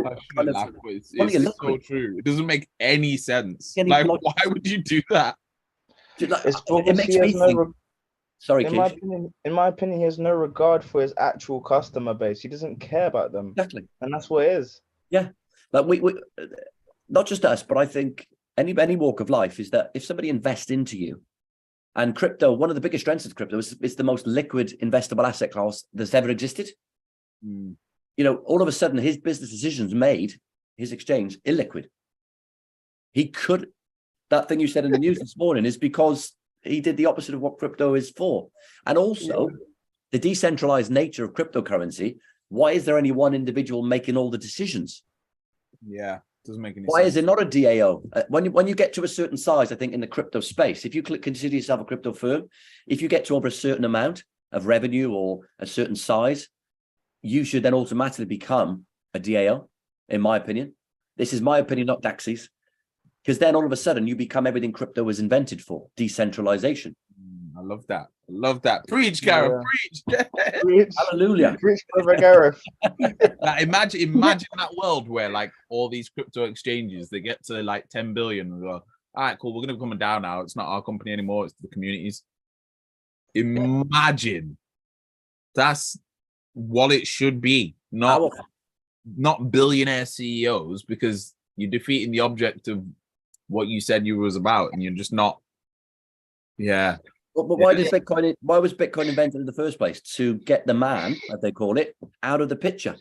Speaker 3: so true. It doesn't make any sense. Why would you do that?
Speaker 4: It makes me think. Sorry,
Speaker 1: in my opinion, he has no regard for his actual customer base. He doesn't care about them.
Speaker 4: Exactly.
Speaker 1: And that's what it is.
Speaker 4: Yeah. But we not just us, but I think any walk of life is that if somebody invests into you, and crypto, one of the biggest strengths of crypto is it's the most liquid investable asset class that's ever existed. All of a sudden his business decisions made his exchange illiquid. That thing you said in the news this morning is because he did the opposite of what crypto is for. And also the decentralized nature of cryptocurrency. Why is there only one individual making all the decisions?
Speaker 3: Yeah. Doesn't make any sense.
Speaker 4: Why is it not a DAO? When you get to a certain size, I think in the crypto space, if you consider yourself a crypto firm, if you get to over a certain amount of revenue or a certain size, you should then automatically become a DAO, in my opinion. This is my opinion, not Daxci's. Because then all of a sudden you become everything crypto was invented for, decentralization.
Speaker 3: I love that. Preach, Gareth,
Speaker 1: preach.
Speaker 4: Hallelujah.
Speaker 1: Preach, Brother Gareth.
Speaker 3: Like, imagine that world where like all these crypto exchanges, they get to like 10 billion and go, all right, cool, we're going to come down now. It's not our company anymore. It's the communities. Imagine. That's what it should be. Not billionaire CEOs, because you're defeating the object of what you said you was about, and you're just not. Yeah.
Speaker 4: But why was Bitcoin invented in the first place? To get the man, as they call it, out of the picture,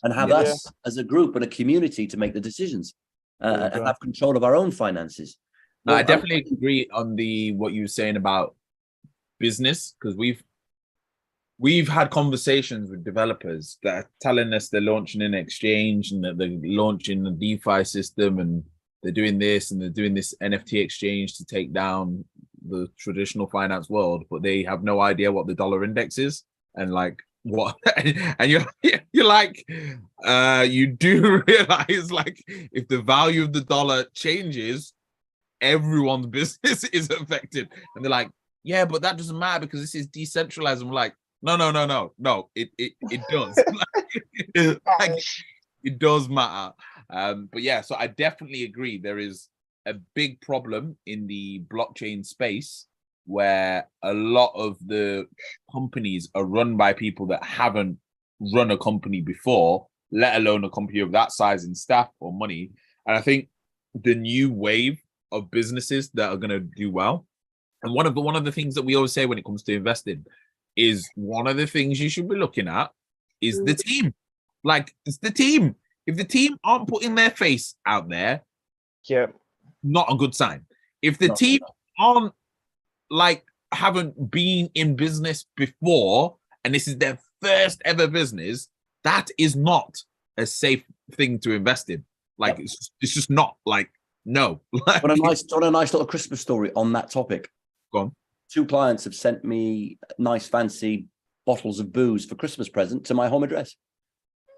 Speaker 4: and have us as a group and a community to make the decisions, and have control of our own finances.
Speaker 3: No, I definitely agree on what you were saying about business, because we've had conversations with developers that are telling us they're launching an exchange and that they're launching a DeFi system and they're doing this and they're doing this NFT exchange to take down the traditional finance world, but they have no idea what the dollar index is and like what? And you're like, you do realize, like, if the value of the dollar changes, everyone's business is affected. And they're like, yeah, but that doesn't matter because this is decentralized. I'm like, no, it does. Like, it does matter. But yeah, so I definitely agree. There is a big problem in the blockchain space where a lot of the companies are run by people that haven't run a company before, let alone a company of that size in staff or money. And I think the new wave of businesses that are going to do well, and one of the things that we always say when it comes to investing is one of the things you should be looking at is the team. Like, it's the team. If the team aren't putting their face out there,
Speaker 1: yeah,
Speaker 3: not a good sign. If the team aren't, like, haven't been in business before and this is their first ever business, that is not a safe thing to invest in. Like, it's just not. Like, no. What
Speaker 4: a nice little Christmas story on that topic.
Speaker 3: Go on.
Speaker 4: 2 clients have sent me nice fancy bottles of booze for Christmas present to my home address.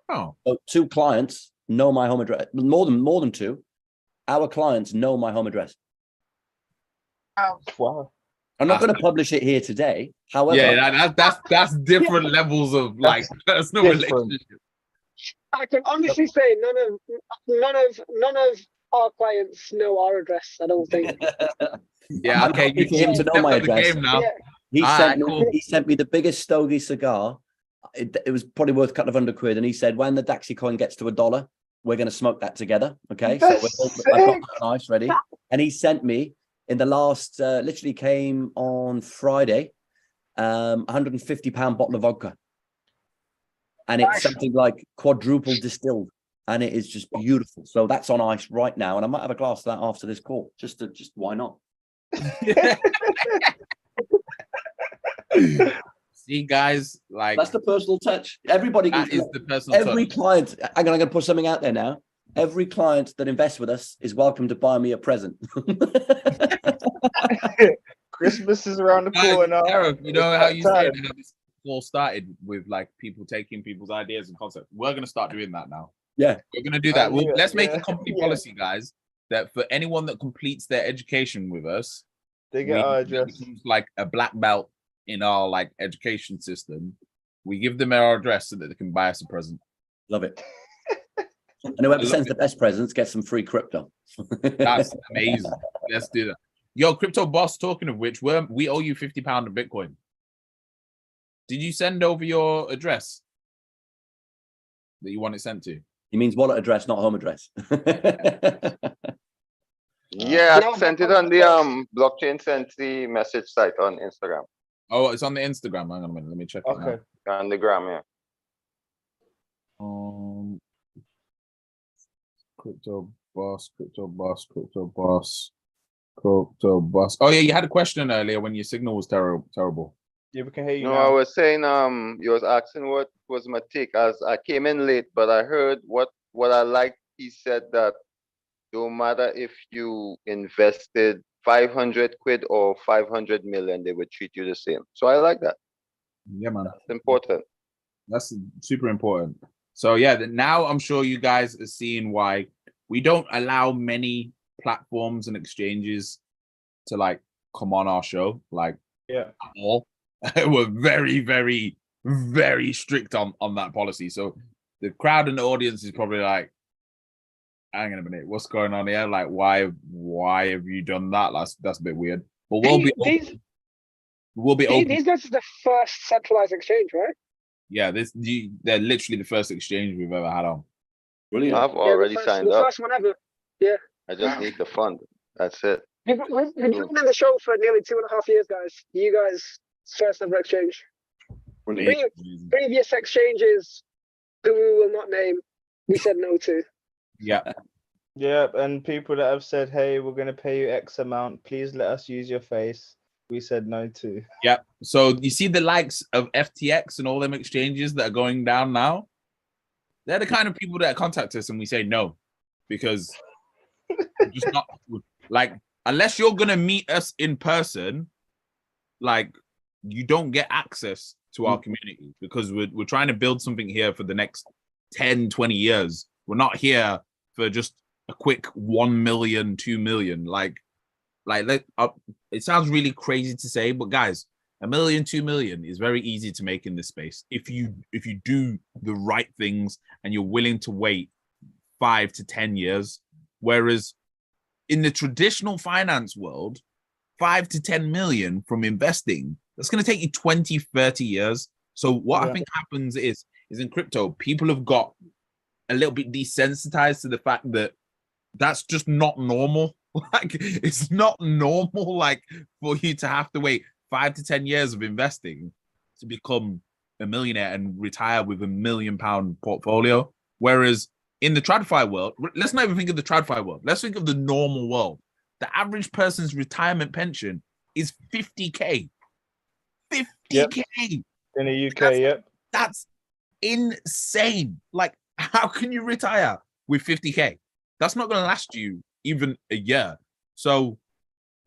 Speaker 3: Oh.
Speaker 4: So 2 clients know my home address. More than 2. Our clients know my home address.
Speaker 1: Wow.
Speaker 4: I'm not going to publish it here today. However,
Speaker 2: that's
Speaker 3: different levels of, like, personal relationship.
Speaker 2: I can honestly say none of our clients know our address. I don't think.
Speaker 3: Yeah, okay.
Speaker 4: You him to know my address.
Speaker 3: Now.
Speaker 4: Yeah. He sent me the biggest stogie cigar. It was probably worth a couple of £100, and he said, when the Daxci coin gets to $1, we're going to smoke that together. Okay, so I've got nice ready, and he sent me in the last, literally came on Friday, £150 bottle of vodka, and it's something like quadruple distilled, and it is just beautiful. So that's on ice right now, and I might have a glass of that after this call. Just why not?
Speaker 3: See, guys, like,
Speaker 4: that's the personal touch. Everybody
Speaker 3: that is the personal
Speaker 4: every
Speaker 3: touch.
Speaker 4: client. I'm going to put something out there now. Every client that invests with us is welcome to buy me a present.
Speaker 1: Christmas is around the corner.
Speaker 3: Gareth, you know how you said how this all started with, like, people taking people's ideas and concepts. We're going to start doing that now.
Speaker 4: Yeah,
Speaker 3: we're going to do that. Let's make a company policy, guys, that for anyone that completes their education with us,
Speaker 1: they get our address.
Speaker 3: Becomes like a black belt in our, like, education system. We give them our address so that they can buy us a present.
Speaker 4: Love it. And whoever sends the best presents gets some free crypto.
Speaker 3: That's amazing. Let's do that. Yo, crypto boss, talking of which, we owe you £50 of Bitcoin. Did you send over your address that you want it sent to?
Speaker 4: He means wallet address, not home address.
Speaker 8: Yeah, I sent it on the blockchain Sentry message site on Instagram.
Speaker 3: Oh, it's on the Instagram. Hang on a minute. Let me check.
Speaker 8: Okay. On the gram, yeah.
Speaker 3: Crypto boss. Oh yeah, you had a question earlier when your signal was terrible.
Speaker 1: Yeah, we can hear you.
Speaker 8: No,
Speaker 1: now.
Speaker 8: I was saying you was asking what was my take, as I came in late, but I heard what I liked. He said that no matter if you invested 500 quid or 500 million, they would treat you the same. So I like that.
Speaker 3: Yeah, man.
Speaker 8: That's important.
Speaker 3: That's super important. So yeah, now I'm sure you guys are seeing why we don't allow many platforms and exchanges to, like, come on our show, like,
Speaker 1: at
Speaker 3: all. We're very, very, very strict on that policy. So the crowd and the audience is probably like, hang on a minute, what's going on here? Like, why have you done that? That's a bit weird. But we'll be open.
Speaker 2: These guys are the first centralized exchange, right?
Speaker 3: Yeah, they're literally the first exchange we've ever had on.
Speaker 4: Brilliant.
Speaker 8: I've already signed up.
Speaker 2: The first one ever. Yeah.
Speaker 8: I just need the fund. That's it.
Speaker 2: We've been in the show for nearly 2.5 years, guys. You guys, first ever exchange. Previous exchanges, who we will not name, we said no to.
Speaker 3: Yeah.
Speaker 1: Yeah, and people that have said, hey, we're going to pay you X amount, please let us use your face, we said no to.
Speaker 3: Yeah. So you see the likes of FTX and all them exchanges that are going down now? They're the kind of people that contact us and we say no, because just not, like, unless you're going to meet us in person, like, you don't get access to our community, because we're trying to build something here for the next 10, 20 years. We're not here for just a quick 1 million, 2 million. It sounds really crazy to say, but guys, 1 million, 2 million is very easy to make in this space if you do the right things and you're willing to wait 5 to 10 years. Whereas in the traditional finance world, 5 to 10 million from investing, that's going to take you 20, 30 years. So what I think happens is in crypto, people have got a little bit desensitized to the fact that that's just not normal. Like, it's not normal, like, for you to have to wait 5 to 10 years of investing to become a millionaire and retire with £1 million portfolio. Whereas in the TradFi world, let's not even think of the TradFi world. Let's think of the normal world. The average person's retirement pension is 50K. 50K.
Speaker 1: Yep. In the UK,
Speaker 3: That's insane. Like, how can you retire with 50K? That's not going to last you even a year. So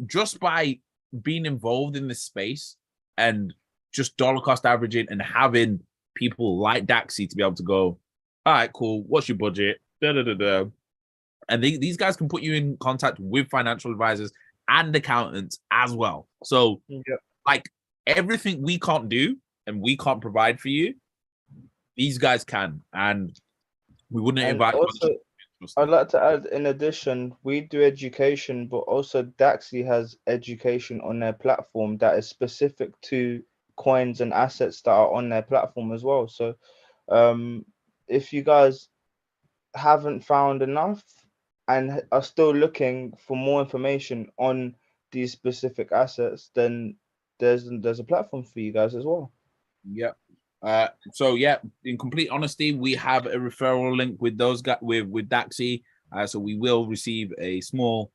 Speaker 3: just by being involved in this space and just dollar cost averaging and having people like Daxci to be able to go, all right, cool, what's your budget? And these guys can put you in contact with financial advisors and accountants as well. So like, everything we can't do and we can't provide for you, these guys can. And we wouldn't invite.
Speaker 1: Also, I'd like to add, in addition, we do education, but also Daxci has education on their platform that is specific to coins and assets that are on their platform as well. So if you guys haven't found enough and are still looking for more information on these specific assets, then there's a platform for you guys as well.
Speaker 3: So in complete honesty, we have a referral link with those guys with Daxci. So we will receive a small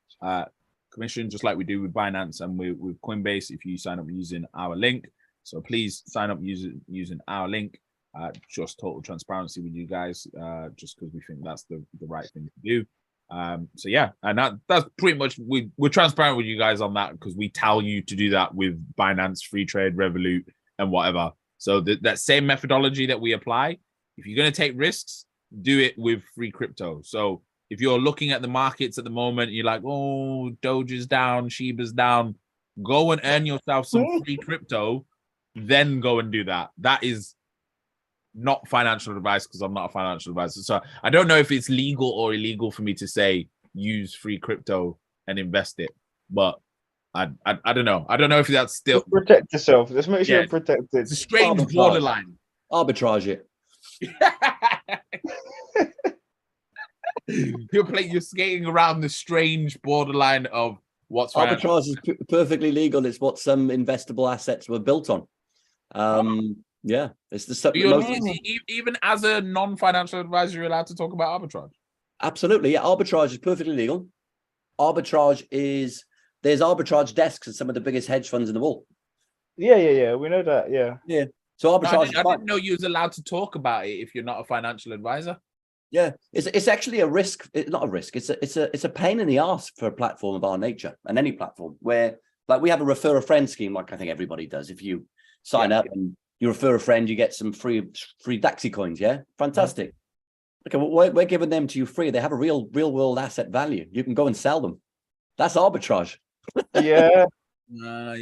Speaker 3: commission, just like we do with Binance and with Coinbase, if you sign up using our link. So please sign up using our link. Just total transparency with you guys, just because we think that's the right thing to do. So yeah, and that's pretty much, we're transparent with you guys on that, because we tell you to do that with Binance, Free Trade, Revolut, and whatever. So that same methodology that we apply, if you're going to take risks, do it with free crypto. So if you're looking at the markets at the moment, you're like, oh, Doge is down, Shiba's down, go and earn yourself some free crypto, then go and do that. That is not financial advice, because I'm not a financial advisor. So I don't know if it's legal or illegal for me to say use free crypto and invest it, but I don't know. I don't know if that's still...
Speaker 1: Just protect yourself. Just make sure you're protected.
Speaker 3: It's a strange borderline.
Speaker 4: Arbitrage it.
Speaker 3: You're skating around the strange borderline of what's
Speaker 4: arbitrage is perfectly legal. It's what some investable assets were built on. Yeah, it's the stuff.
Speaker 3: Even as a non-financial advisor, you're allowed to talk about arbitrage.
Speaker 4: Absolutely, yeah. Arbitrage is perfectly legal. There's arbitrage desks at some of the biggest hedge funds in the world.
Speaker 1: Yeah. We know that. Yeah.
Speaker 4: So arbitrage.
Speaker 3: I didn't know you was allowed to talk about it if you're not a financial advisor.
Speaker 4: Yeah, it's actually a risk. It's not a risk. It's a pain in the ass for a platform of our nature, and any platform where, like, we have a refer a friend scheme, like I think everybody does. If you sign up and you refer a friend, you get some free Daxci coins. Yeah, fantastic. Okay, well, we're giving them to you free. They have a real world asset value. You can go and sell them. That's arbitrage.
Speaker 1: Yeah.
Speaker 4: And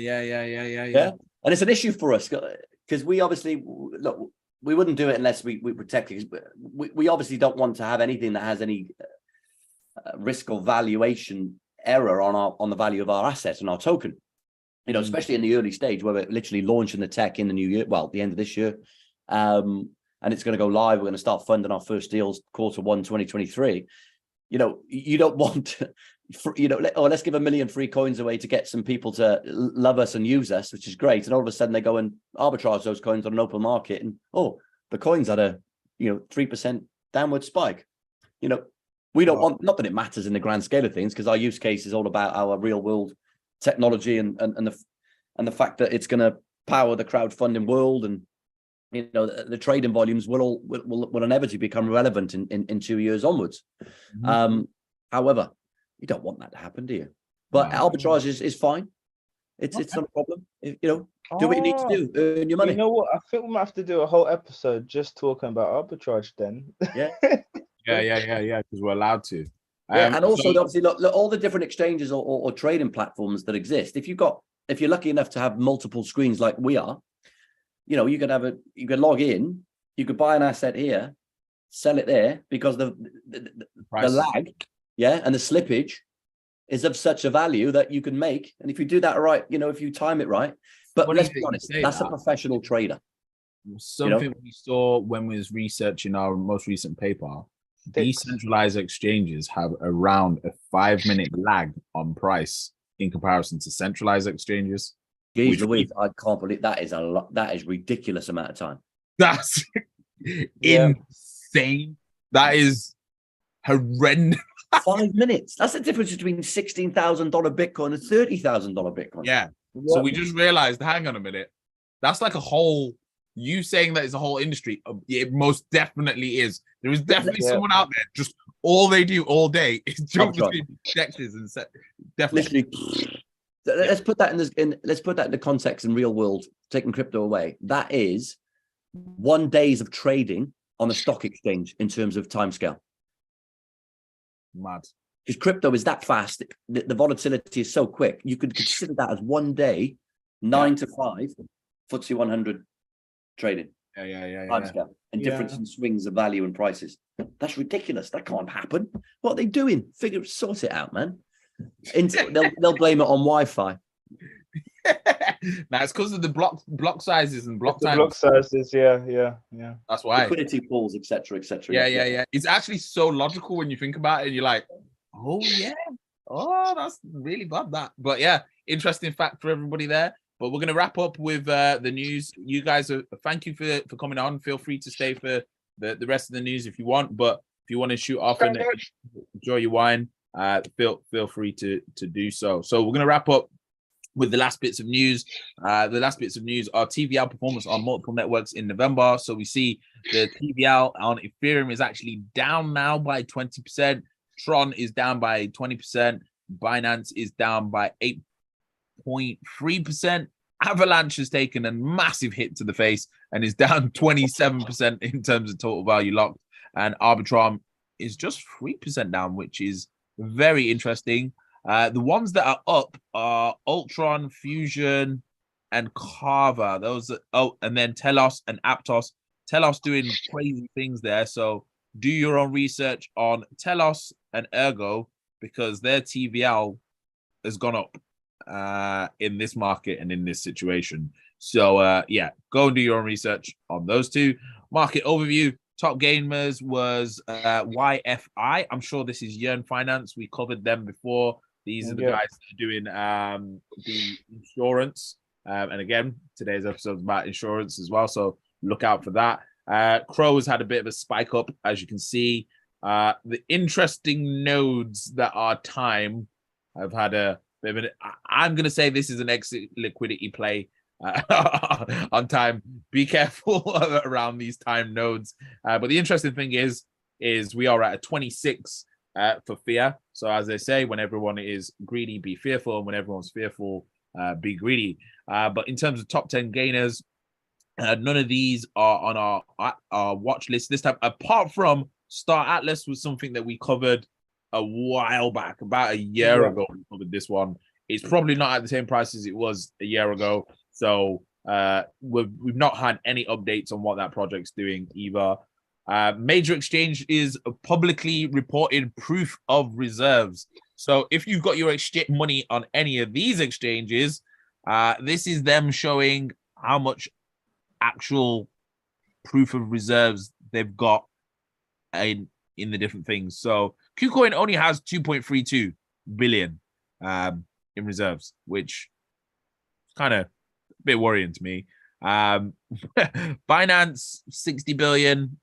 Speaker 4: it's an issue for us, because we obviously, look, we wouldn't do it unless we protect it. We obviously don't want to have anything that has any risk or valuation error on the value of our asset and our token. You know, especially in the early stage where we're literally launching the tech in the new year, well, the end of this year, and it's going to go live. We're going to start funding our first deals Q1 2023. You know, you don't want let's give 1 million free coins away to get some people to love us and use us, which is great. And all of a sudden they go and arbitrage those coins on an open market, and the coins had a 3% downward spike. You know, we don't want, not that it matters in the grand scale of things, because our use case is all about our real world technology and the fact that it's going to power the crowdfunding world, and the trading volumes will inevitably become relevant in 2 years onwards. However, you don't want that to happen, do you? But arbitrage is fine. It's not a problem. Do what you need to do. Earn your money.
Speaker 1: You know what? I think we might have to do a whole episode just talking about arbitrage then.
Speaker 4: Yeah.
Speaker 3: Yeah. Because we're allowed to.
Speaker 4: Yeah, and also obviously look all the different exchanges or trading platforms that exist. If you're lucky enough to have multiple screens like we are, you could log in, you could buy an asset here, sell it there, because the lag, and the slippage is of such a value that you can make. And if you do that right, if you time it right. But let's be honest, that's a professional trader.
Speaker 3: Something we saw when we was researching our most recent paper. Decentralized exchanges have around a 5-minute lag on price in comparison to centralized exchanges.
Speaker 4: Jeez Louise, I can't believe that is a lot. That is ridiculous amount of time.
Speaker 3: That's insane. That is horrendous.
Speaker 4: 5 minutes. That's the difference between $16,000 Bitcoin and $30,000 Bitcoin.
Speaker 3: Yeah. So we just realized, hang on a minute. That's like a whole. You saying that it's a whole industry, it most definitely is. There is definitely someone out there, just all they do all day is jump between sectors and definitely.
Speaker 4: Literally, let's put that in the context in real world, taking crypto away. That is 1 day of trading on a stock exchange in terms of timescale.
Speaker 3: Mad.
Speaker 4: Because crypto is that fast, the volatility is so quick. You could consider that as 1 day, 9 to 5, FTSE 100 trading. Timescale and difference in swings of value and prices. That's ridiculous. That can't happen. What are they doing? Sort it out, man. They'll blame it on Wi-Fi.
Speaker 3: Now it's because of the block sizes and block times.
Speaker 1: Block sizes, yeah.
Speaker 3: That's why.
Speaker 4: Liquidity pools, etc.
Speaker 3: Yeah. It's actually so logical when you think about it. And you're like, oh yeah, that's really bad. That, but yeah, interesting fact for everybody there. But we're going to wrap up with the news. You guys, thank you for coming on. Feel free to stay for the rest of the news if you want. But if you want to shoot off and enjoy your wine, feel free to do so. So we're going to wrap up with the last bits of news. The last bits of news are TVL performance on multiple networks in November. So we see the TVL on Ethereum is actually down now by 20%. Tron is down by 20%. Binance is down by 8.3%. Avalanche has taken a massive hit to the face and is down 27% in terms of total value locked. And Arbitrum is just 3% down, which is very interesting. The ones that are up are Ultron, Fusion, and Carver. Those and then Telos and Aptos. Telos doing crazy things there. So do your own research on Telos and Ergo because their TVL has gone up in this market and in this situation. So go and do your own research on those two. Market overview. Top gamers was YFI. I'm sure this is Yearn Finance. We covered them before. These are the guys that are doing the insurance. And again, today's episode is about insurance as well. So look out for that. Crow has had a bit of a spike up, as you can see. The interesting nodes that are time have had a bit of I'm going to say this is an exit liquidity play on time. Be careful around these time nodes. But the interesting thing is we are at a 26 for fear. So as they say, when everyone is greedy, be fearful. And when everyone's fearful, be greedy. But in terms of top 10 gainers, none of these are on our watch list this time, apart from Star Atlas was something that we covered a while back, about a year ago. We covered this one. It's probably not at the same price as it was a year ago. So we've not had any updates on what that project's doing either. Major exchange is publicly reported proof of reserves. So if you've got your money on any of these exchanges, this is them showing how much actual proof of reserves they've got in the different things. So KuCoin only has 2.32 billion in reserves, which is kind of a bit worrying to me. Binance 60 billion.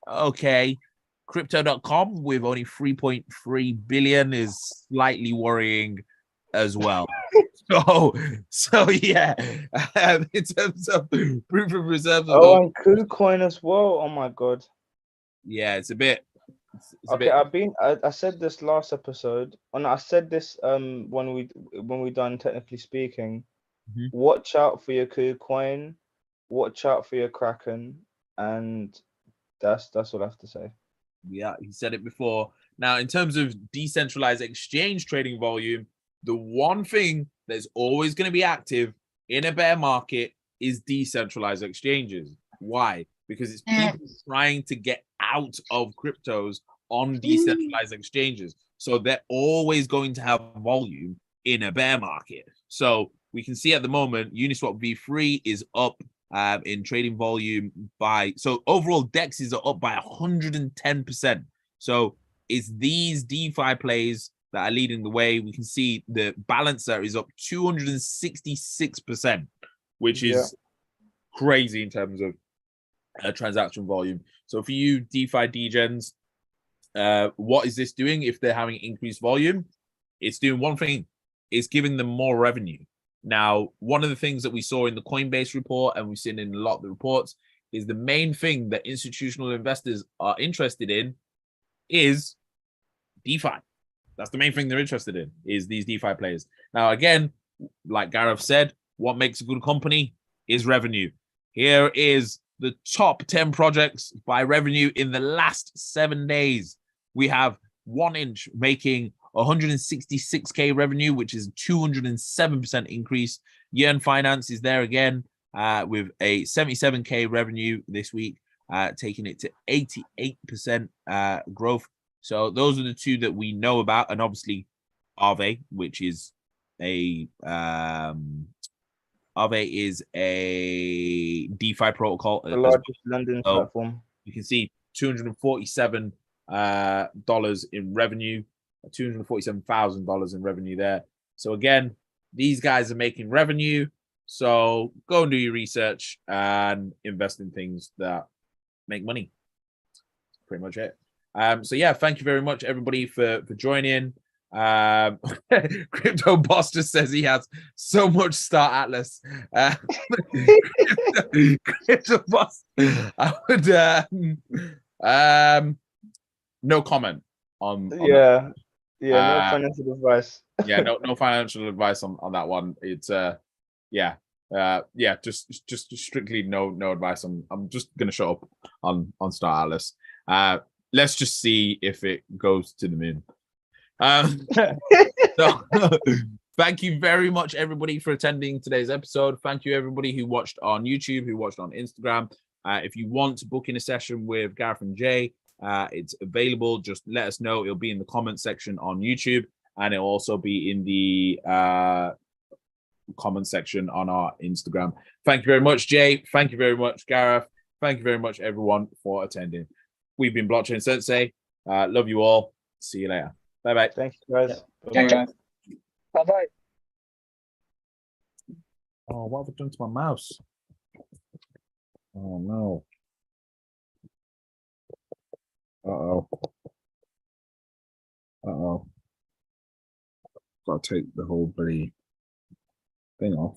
Speaker 3: Okay. Crypto.com with only 3.3 billion is slightly worrying as well. So yeah, in terms of proof of reserves.
Speaker 1: And KuCoin as well. Oh my god.
Speaker 3: Yeah, it's a bit.
Speaker 1: I said this last episode, and I said this when we done technically speaking.
Speaker 3: Mhm.
Speaker 1: Watch out for your KuCoin. Watch out for your Kraken, and that's what I have to say.
Speaker 3: Yeah, he said it before. Now, in terms of decentralized exchange trading volume, the one thing that's always going to be active in a bear market is decentralized exchanges. Why? Because it's people trying to get out of cryptos on decentralized exchanges. So they're always going to have volume in a bear market. So we can see at the moment, Uniswap V3 is up in trading volume by, so overall Dexes are up by 110%. So it's these DeFi plays that are leading the way. We can see the balancer is up 266%, which is crazy in terms of transaction volume. So for you DeFi degens, what is this doing? If they're having increased volume, it's doing one thing: it's giving them more revenue. Now, one of the things that we saw in the Coinbase report, and we've seen in a lot of the reports, is the main thing that institutional investors are interested in is DeFi. That's the main thing they're interested in, is these DeFi players. Now, again, like Gareth said, what makes a good company is revenue. Here is the top 10 projects by revenue in the last 7 days. We have 1inch making 166k revenue, which is 207% increase. Yearn Finance is there again with a 77k revenue this week, taking it to 88% growth. So those are the two that we know about, and obviously Aave, which is a Aave is a DeFi protocol.
Speaker 1: The largest London platform.
Speaker 3: You can see $247 in revenue, $247,000 in revenue there. So again, these guys are making revenue. So go and do your research and invest in things that make money. That's pretty much it. So yeah, thank you very much everybody for joining. Crypto Boss just says he has so much Star Atlas. Crypto Boss, I would no comment on
Speaker 1: no financial advice.
Speaker 3: no financial advice on that one. It's just strictly no advice. I'm just gonna shut up on Star Atlas. Let's just see if it goes to the moon. So thank you very much everybody for attending today's episode. Thank you everybody who watched on YouTube, who watched on Instagram. If you want to book in a session with Gareth and Jay, it's available. Just let us know. It'll be in the comment section on YouTube, and it'll also be in the comment section on our Instagram. Thank you very much, Jay. Thank you very much, Gareth. Thank you very much, everyone, for attending. We've been Blockchain Sensei. Love you all. See you later. Bye-bye.
Speaker 1: Thanks, guys.
Speaker 2: Bye-bye.
Speaker 3: Oh, what have I done to my mouse? Oh, no. Uh-oh. Uh-oh. Gotta take the whole bloody thing off.